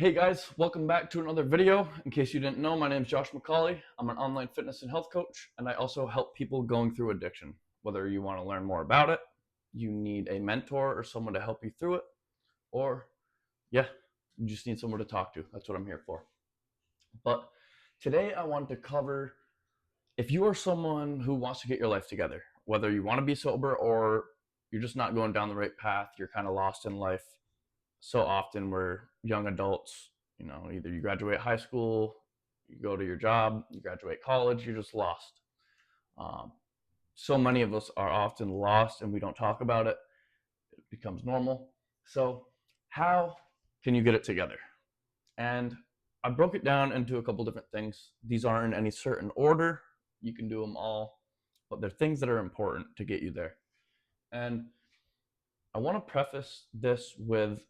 Hey guys, welcome back to another video. In case you didn't know, my name is Josh McCauley. I'm an online fitness and health coach, and I also help people going through addiction. Whether you want to learn more about it, you need a mentor or someone to help you through it, or yeah, you just need someone to talk to. That's what I'm here for. But today I want to cover if you are someone who wants to get your life together, whether you want to be sober or you're just not going down the right path, you're kind of lost in life. So often we're young adults, either you graduate high school, you go to your job, you graduate college, you're just lost. Um, so many of us are often lost and we don't talk about it. It becomes normal. So, how can you get it together? And I broke it down into a couple different things. These aren't in any certain order. You can do them all, but they're things that are important to get you there. And I want to preface this with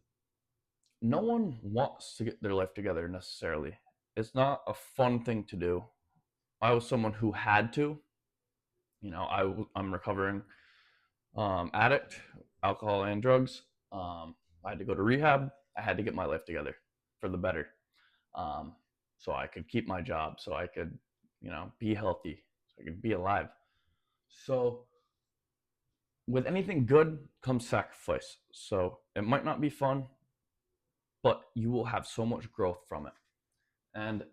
no one wants to get their life together necessarily. It's not a fun thing to do. I was someone who had to. I'm recovering addict, alcohol and drugs. I had to go to rehab. I had to get my life together for the better, um, so I could keep my job, so I could, be healthy, so I could be alive. So with anything good comes sacrifice. So it might not be fun, but you will have so much growth from it. And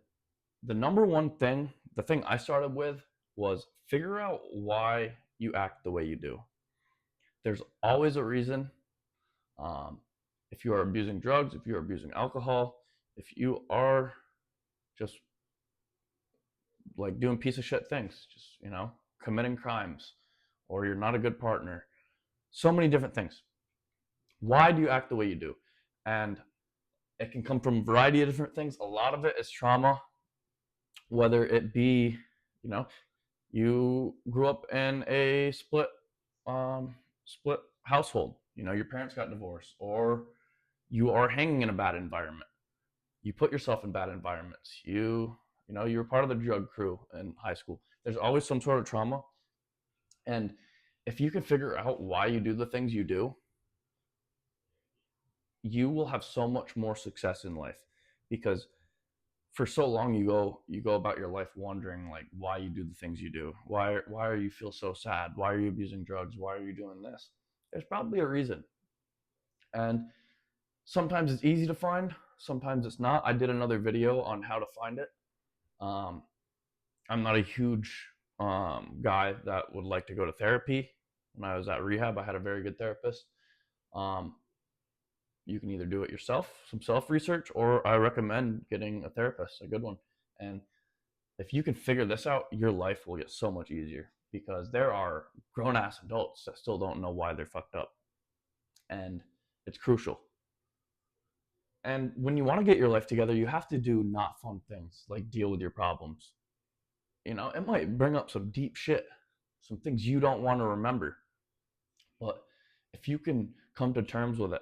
the number one thing, the thing I started with was figure out why you act the way you do. There's always a reason. Um, if you are abusing drugs, if you're abusing alcohol, if you are just like doing piece of shit things, just, committing crimes, or you're not a good partner, so many different things. Why do you act the way you do? And it can come from a variety of different things. A lot of it is trauma, whether it be, you know, you grew up in a split household. Your parents got divorced, or you are hanging in a bad environment. You put yourself in bad environments. You were part of the drug crew in high school. There's always some sort of trauma, and if you can figure out why you do the things you do, you will have so much more success in life. Because for so long you go about your life wondering like why you do the things you do. Why are you feel so sad? Why are you abusing drugs? Why are you doing this? There's probably a reason. And sometimes it's easy to find, sometimes it's not. I did another video on how to find it. um, I'm not a huge guy that would like to go to therapy. When I was at rehab, I had a very good therapist. um, you can either do it yourself, some self research, or I recommend getting a therapist, a good one. And if you can figure this out, your life will get so much easier, because there are grown ass adults that still don't know why they're fucked up. And it's crucial. And when you want to get your life together, you have to do not fun things like deal with your problems. It might bring up some deep shit, some things you don't want to remember. But if you can come to terms with it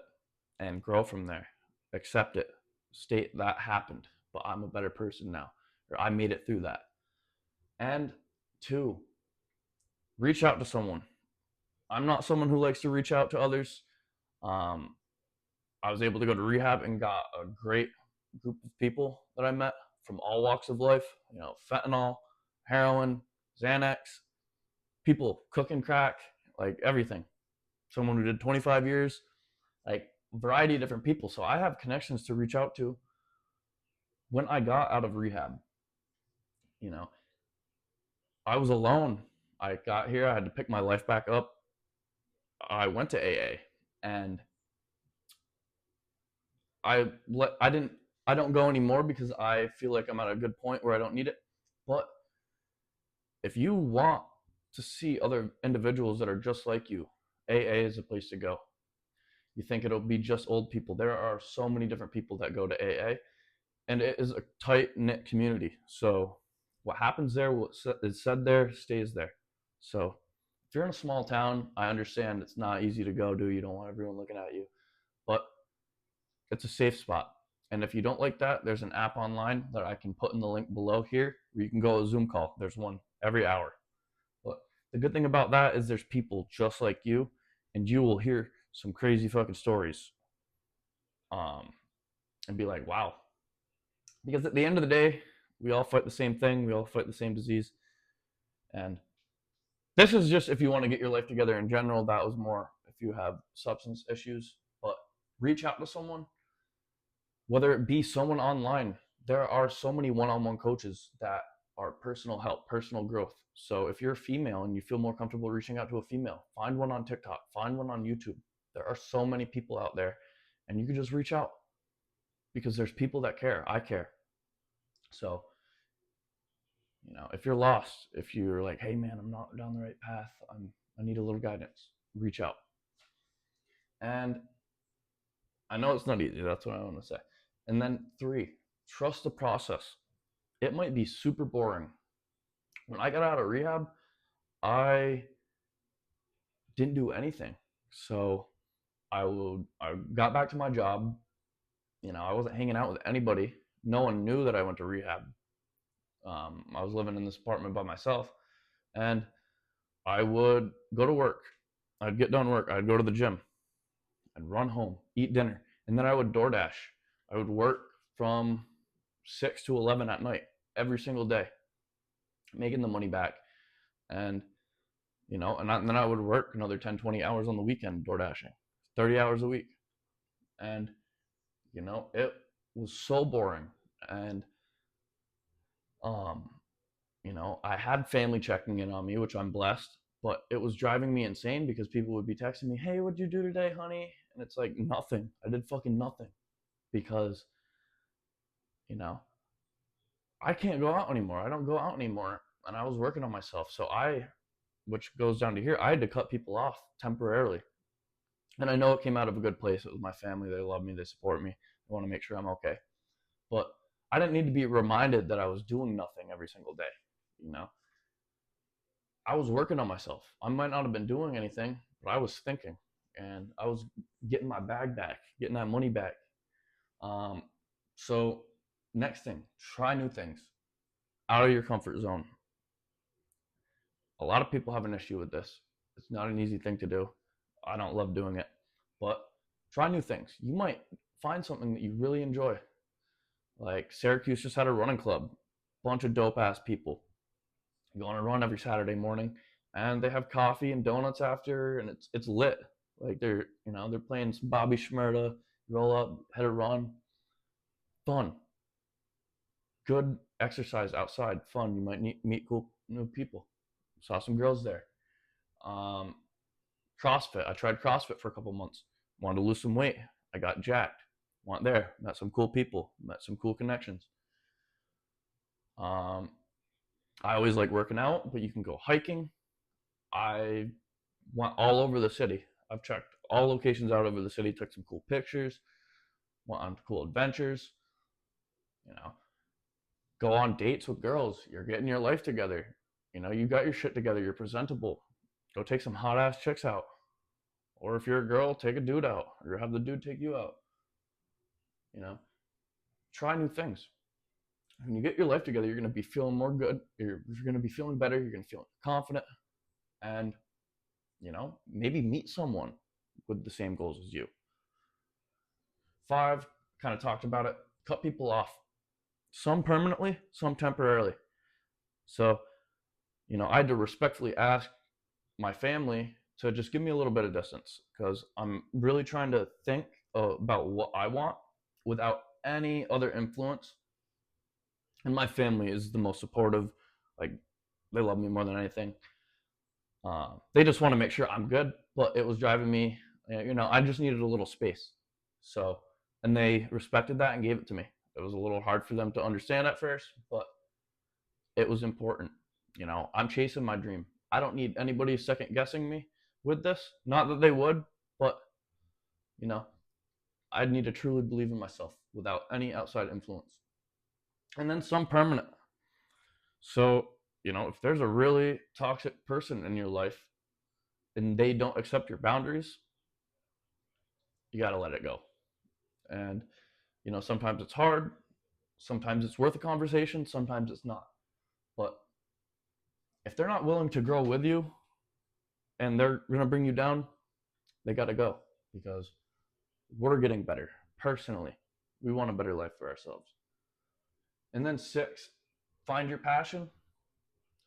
and grow from there, accept it, state that happened, but I'm a better person now, or I made it through that. And two, reach out to someone. I'm not someone who likes to reach out to others. Um, I was able to go to rehab and got a great group of people that I met from all walks of life. Fentanyl, heroin, Xanax, people cooking crack, like everything. Someone who did 25 years, like a variety of different people. So I have connections to reach out to. When I got out of rehab, you know, I was alone. I got here, I had to pick my life back up. I went to AA, and I didn't I don't go anymore because I feel like I'm at a good point where I don't need it. But if you want to see other individuals that are just like you, AA is a place to go. You think it'll be just old people. There are so many different people that go to AA, and it is a tight knit community. So what happens there, what is said there, stays there. So if you're in a small town, I understand it's not easy to go to. You don't want everyone looking at you, but it's a safe spot. And if you don't like that, there's an app online that I can put in the link below here where you can go a Zoom call. There's one every hour. But the good thing about that is there's people just like you, and you will hear some crazy fucking stories. Um, and be like, wow, Because at the end of the day, we all fight the same thing, we all fight the same disease. And this is just if you want to get your life together in general. That was more if you have substance issues. But reach out to someone, whether it be someone online. There are so many one-on-one coaches that are personal help, personal growth. So if you're a female and you feel more comfortable reaching out to a female, find one on TikTok, find one on YouTube. There are so many people out there, and you can just reach out because there's people that care. I care. So, if you're lost, if you're like, hey man, I'm not down the right path, I need a little guidance, reach out. And I know it's not easy. That's what I want to say. And then 3, trust the process. It might be super boring. When I got out of rehab, I didn't do anything. So I got back to my job. I wasn't hanging out with anybody. No one knew that I went to rehab. I was living in this apartment by myself, and I would go to work. I'd get done work. I'd go to the gym. I'd run home, eat dinner, and then I would DoorDash. I would work from 6 to 11 at night every single day, making the money back. And, and then I would work another 10, 20 hours on the weekend door dashing, 30 hours a week. And, it was so boring. And, I had family checking in on me, which I'm blessed, but it was driving me insane because people would be texting me, hey, what'd you do today, honey? And it's like, nothing. I did fucking nothing because, I can't go out anymore. I don't go out anymore. And I was working on myself. So which goes down to here, I had to cut people off temporarily. And I know it came out of a good place. It was my family. They love me. They support me. They want to make sure I'm okay. But I didn't need to be reminded that I was doing nothing every single day. I was working on myself. I might not have been doing anything, but I was thinking, and I was getting my bag back, getting that money back. So next thing, try new things out of your comfort zone. A lot of people have an issue with this. It's not an easy thing to do. I don't love doing it, but try new things. You might find something that you really enjoy. Like Syracuse just had a running club, bunch of dope ass people go on a run every Saturday morning, and they have coffee and donuts after, and it's lit. Like they're playing some Bobby Shmurda, roll up, head a run, fun, good exercise outside, fun. You might meet cool new people. Saw some girls there. CrossFit. I tried CrossFit for a couple months. Wanted to lose some weight. I got jacked. Went there. Met some cool people. Met some cool connections. I always like working out, but you can go hiking. I went all over the city. I've checked all locations out over the city. Took some cool pictures. Went on cool adventures. Go on dates with girls. You're getting your life together. You got your shit together. You're presentable. Go take some hot ass chicks out. Or if you're a girl, take a dude out, or have the dude take you out. Try new things. When you get your life together, you're going to be feeling more good. You're going to be feeling better. You're going to feel confident. And, maybe meet someone with the same goals as you. 5, kind of talked about it. Cut people off. Some permanently, some temporarily. So, I had to respectfully ask my family to just give me a little bit of distance because I'm really trying to think about what I want without any other influence. And my family is the most supportive. Like, they love me more than anything. They just want to make sure I'm good, but it was driving me, I just needed a little space. So, and they respected that and gave it to me. It was a little hard for them to understand at first, but it was important. I'm chasing my dream. I don't need anybody second guessing me with this. Not that they would, but, I'd need to truly believe in myself without any outside influence. And then some permanent. So, if there's a really toxic person in your life and they don't accept your boundaries, you got to let it go. And, sometimes it's hard. Sometimes it's worth a conversation. Sometimes it's not. But if they're not willing to grow with you and they're going to bring you down, they got to go because we're getting better. Personally, we want a better life for ourselves. And then 6, find your passion.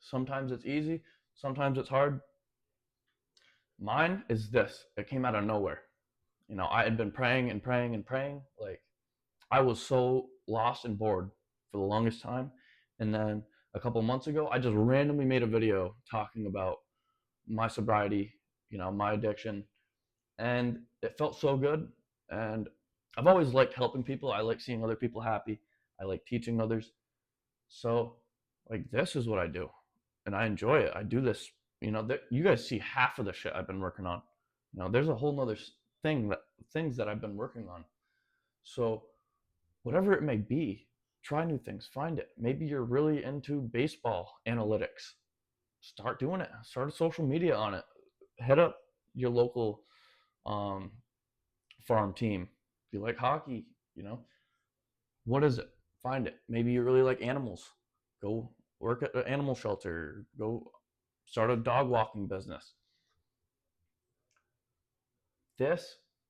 Sometimes it's easy, sometimes it's hard. Mine is this. It came out of nowhere. I had been praying and praying and praying. Like, I was so lost and bored for the longest time. And then a couple months ago, I just randomly made a video talking about my sobriety, my addiction, and it felt so good. And I've always liked helping people. I like seeing other people happy. I like teaching others. So, like, this is what I do, and I enjoy it. I do this. You guys see half of the shit I've been working on. There's a whole nother things that I've been working on. So, whatever it may be, try new things. Find it. Maybe you're really into baseball analytics. Start doing it. Start a social media on it. Head up your local um, farm team. If you like hockey, what is it? Find it. Maybe you really like animals. Go work at an animal shelter. Go start a dog walking business.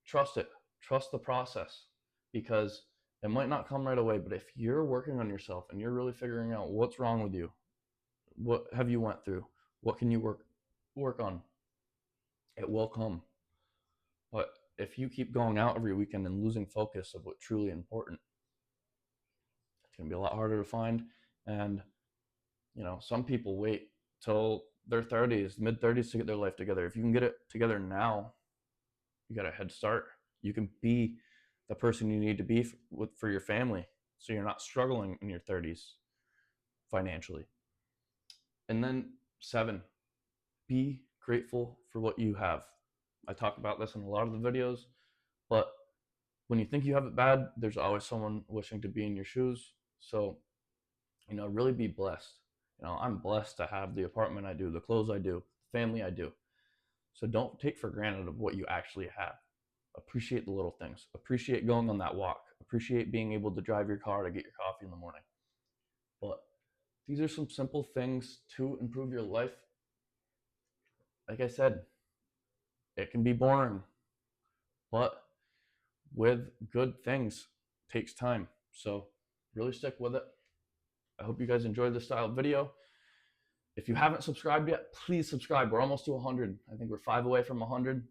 Trust it. Trust the process, because it might not come right away, but if you're working on yourself and you're really figuring out what's wrong with you, what have you went through, what can you work on, it will come. But if you keep going out every weekend and losing focus of what's truly important, it's going to be a lot harder to find. And some people wait till their 30s, mid 30s, to get their life together. If you can get it together now, you got a head start. You can be the person you need to be for your family, so you're not struggling in your 30s financially. And then 7, be grateful for what you have. I talk about this in a lot of the videos, but when you think you have it bad, there's always someone wishing to be in your shoes. So, really be blessed. I'm blessed to have the apartment I do, the clothes I do, the family I do. So don't take for granted of what you actually have. Appreciate the little things. Appreciate going on that walk. Appreciate being able to drive your car to get your coffee in the morning. But these are some simple things to improve your life. Like I said, it can be boring, but with good things takes time. So really stick with it. I hope you guys enjoyed this style of video. If you haven't subscribed yet, please subscribe. We're almost to 100. I think we're 5 away from 100.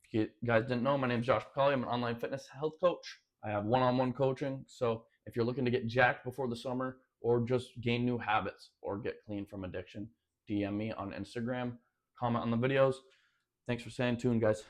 If you guys didn't know, my name is Josh McCauley. I'm an online fitness health coach. I have one-on-one coaching. So if you're looking to get jacked before the summer, or just gain new habits, or get clean from addiction, DM me on Instagram, comment on the videos. Thanks for staying tuned, guys.